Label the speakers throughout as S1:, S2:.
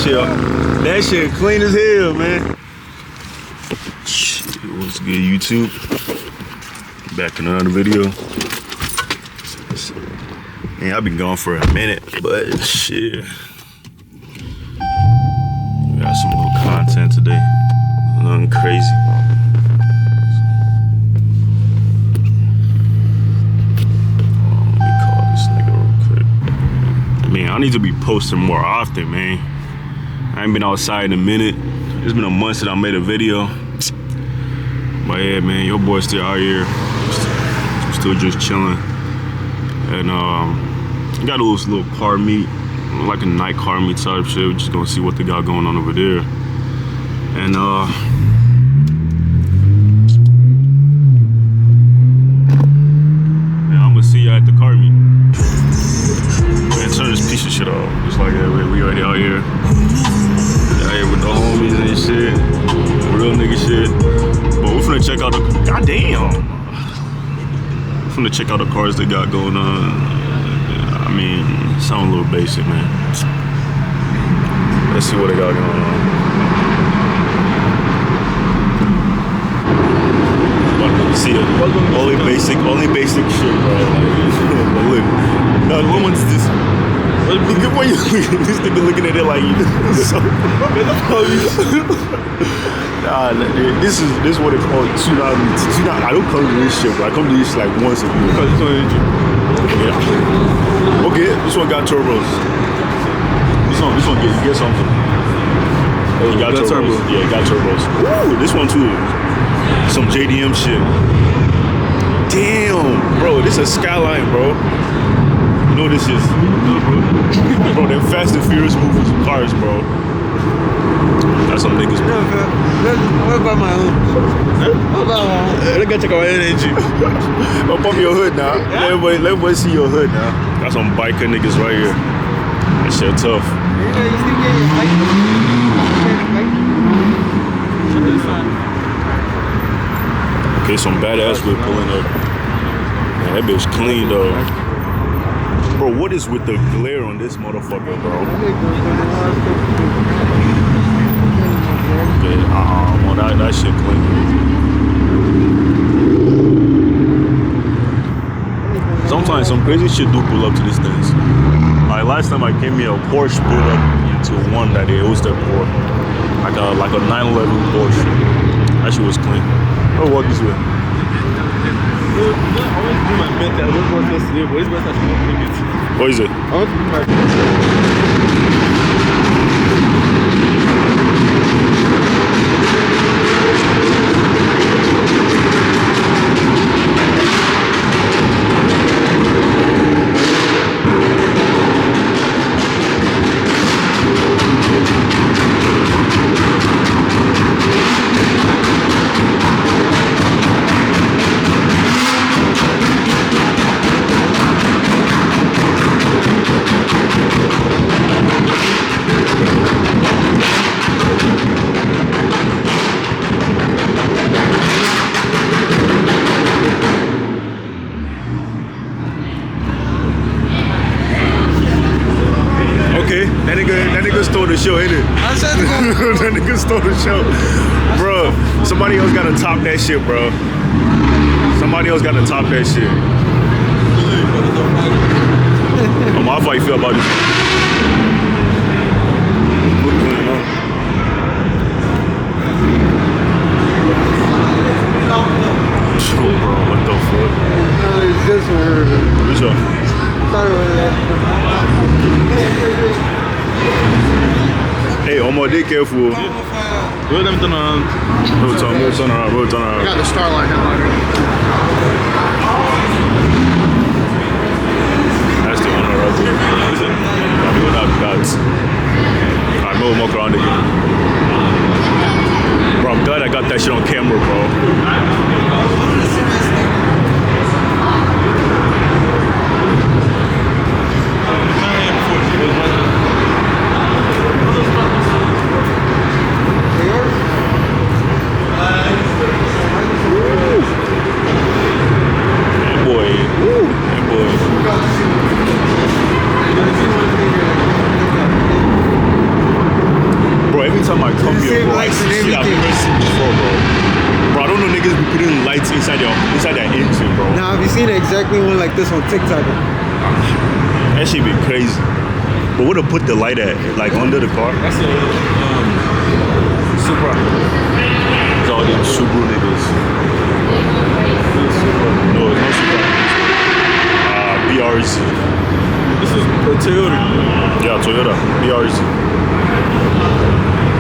S1: That shit clean as hell, man. What's good, YouTube? Back in another video. Man, I've been gone for a minute, but shit. We got some little content today. Nothing crazy. Let me call this nigga real quick. Man, I need to be posting more often, man. I ain't been outside in a minute. It's been a month since I made a video. But yeah, man, your boy still out here. Still just chilling. And got a little car meet, like a night car meet type shit. We're just gonna see what they got going on over there. And man, I'm gonna see you at the car meet. Man, turn this piece of shit off. Just like that, we already out here. Out here with the homies and shit. Real nigga shit. But we're finna check out the, goddamn. We're finna check out the cars they got going on. I mean, sound a little basic, man. Let's see what they got going on. See it. Only basic shit, bro. Like, no, what one's this? Look at this nigga looking at it like you. Nah, this is what it's called. I don't come to this shit, but I come to this like once a year. Yeah. Okay, this one got turbos. This one get something. Oh, you got turbos. Yeah, it got turbos. Ooh, this one too. Some JDM shit. Damn, bro, this is a Skyline, bro. You know what this is? Bro, them Fast and Furious movies of cars, bro. That's some niggas, bro.
S2: What about my own? What about my own?
S1: Look at your energy. I'll pump your hood now. Let everybody see your hood now. Got some biker niggas right here. That shit tough. Okay, some badass whip pulling up. Man, that bitch clean though. Bro, what is with the glare on this motherfucker, bro? Okay, well that shit clean. Sometimes some crazy shit do pull up to these things. Like last time I came here, a Porsche pulled up to one that they hosted for. Like a 911 Porsche. That shit was clean. Oh, walk this way. What is it?
S2: I want to do my
S1: That nigga stole the show, ain't it? That nigga stole the show. Bro, somebody else gotta top that shit, bro. Somebody else gotta top that shit. How far you feel about this? Bro, what the fuck?
S2: It's this one.
S1: Which one? Hey, Omar, be careful.
S3: We'll let me turn around.
S1: We'll turn around.
S3: I got the Starlight headliner.
S1: That's the one right there. Listen, I'm going to have guards. I'm going to walk around again. Bro, I'm glad I got that shit on camera, bro. inside that engine, bro.
S2: Now, have you seen exactly one like this on TikTok?
S1: That shit be crazy. But where to put the light at? Like under the car?
S3: That's a Supra.
S1: It's all them Subaru niggas. No, it's not Supra. BRZ.
S3: This is a Toyota.
S1: Yeah, Toyota. BRZ.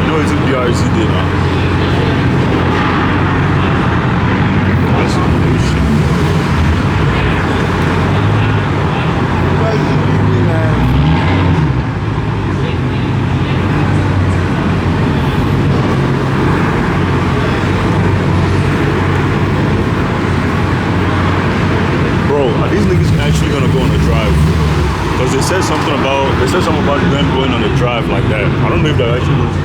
S1: You know it's a BRZ did, huh? That's some new shit. Are these niggas actually gonna go on the drive? Because they said something about them going on the drive like that. I don't know if they're actually going to.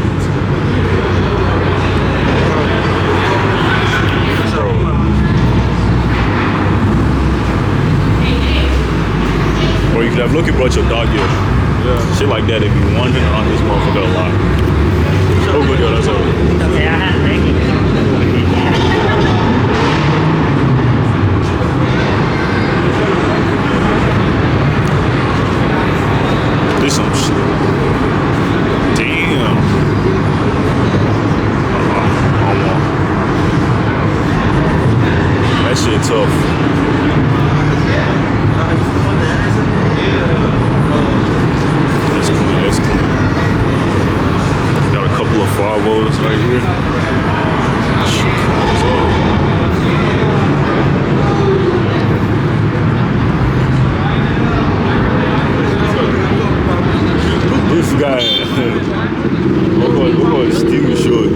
S1: Or you could have looked and brought your dog here. Yeah. Shit like that, they be wandering around this motherfucker a lot. Oh good, yo, that's all. This some shit. Damn. That shit tough. That's clean, that's clean. Got a couple of 5-0s right here. Shit comes up. This guy, we're going to steal short.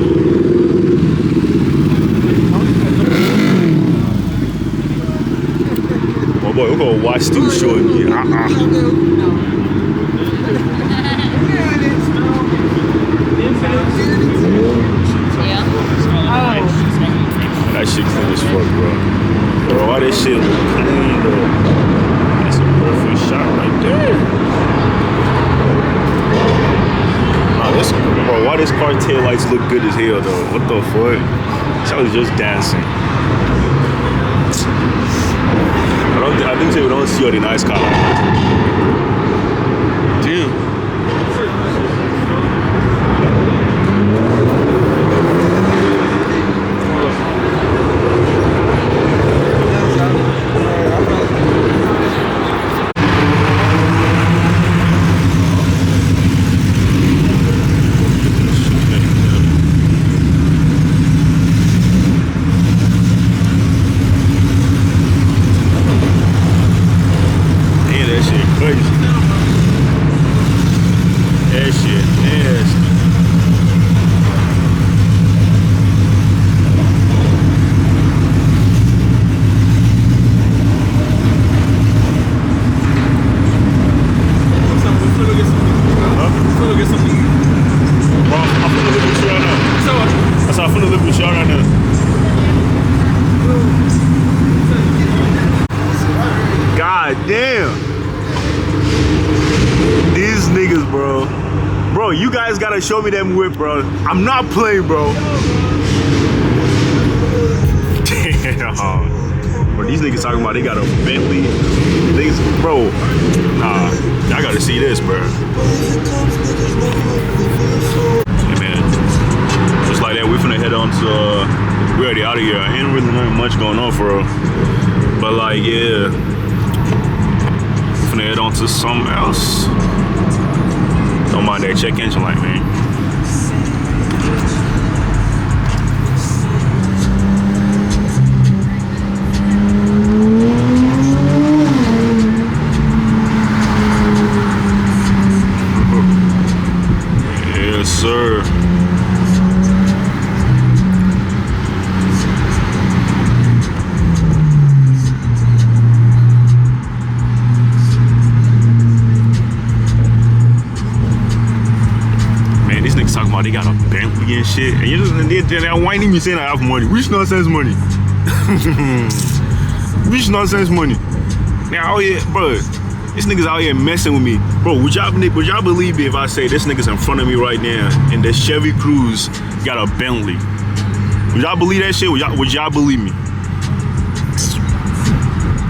S1: Oh boy, we're going to watch Steal short. That shit clean as fuck, bro. Bro, why this shit look clean, though? That's a perfect shot right there. Bro, why this car taillights look good as hell though? What the fuck? This was just dancing. I think we don't see all the nice car. Damn. Bro, you guys gotta show me them whip, bro. I'm not playing, bro. Damn. Bro, these niggas talking about they got a Bentley. Bro, nah, y'all gotta see this, bro. Hey, man. Just like that, we finna head on to, we already out of here. Ain't really nothing much going on for real. But like, yeah. Finna head on to something else. Don't mind that check engine light, man. Yes, sir. Talking about they got a Bentley and shit, and they're whining me saying I have money. Which nonsense money? Which nonsense money? Now out here, bro, this nigga's out here messing with me, bro. Would y'all believe me if I say this nigga's in front of me right now and the Chevy Cruze got a Bentley? Would y'all believe that shit? Would y'all believe me?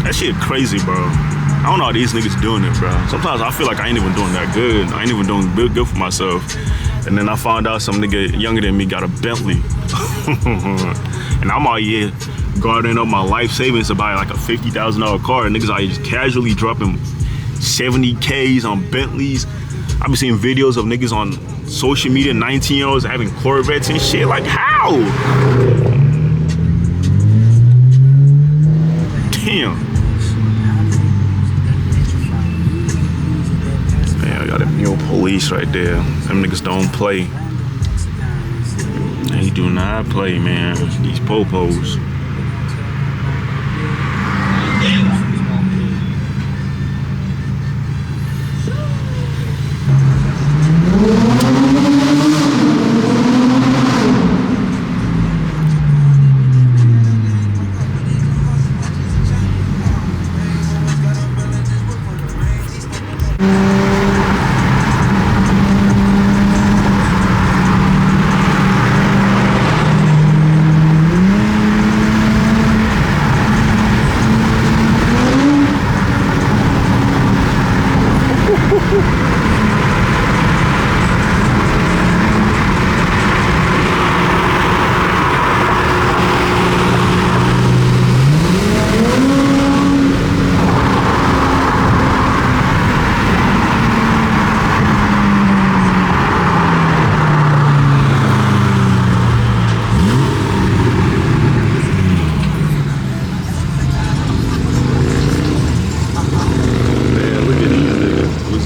S1: That shit crazy, bro. I don't know how these niggas doing it, bro. Sometimes I feel like I ain't even doing that good. I ain't even doing good for myself. And then I found out some nigga younger than me got a Bentley. And I'm out here guarding up my life savings to buy like a $50,000 car. And niggas out here just casually dropping 70Ks on Bentleys. I've been seeing videos of niggas on social media, 19-year-olds having Corvettes and shit. Like, how? Damn. Man, I got a new police right there. Them niggas don't play. They do not play, man. These popos.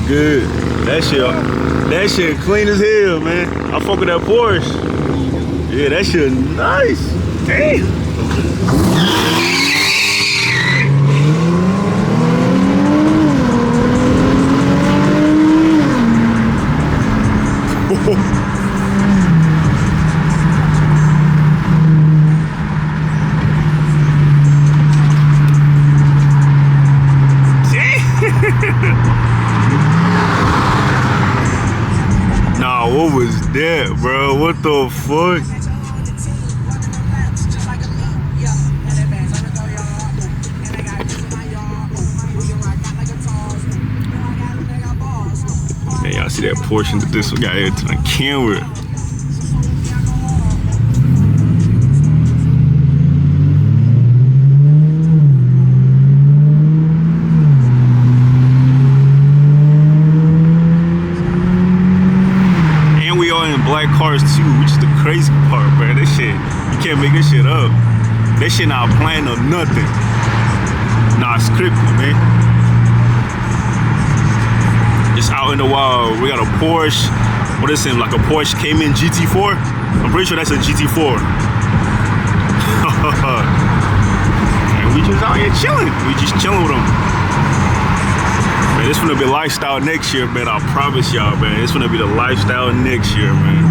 S1: Good. That shit clean as hell, man. I fuck with that Porsche. Yeah, that shit nice. Damn. What was that, bro? What the fuck? Man, y'all see that portion that this one got here to the camera. Black cars too, which is the crazy part, bro. This shit, you can't make this shit up. This shit not planned or nothing. Nah, scripted, man. Just out in the wild. We got a Porsche. What is it? Like a Porsche Cayman GT4? I'm pretty sure that's a GT4. And we just out here chilling. We just chilling with them. Man, this gonna be lifestyle next year, man. I promise y'all, man. It's gonna be the lifestyle next year, man.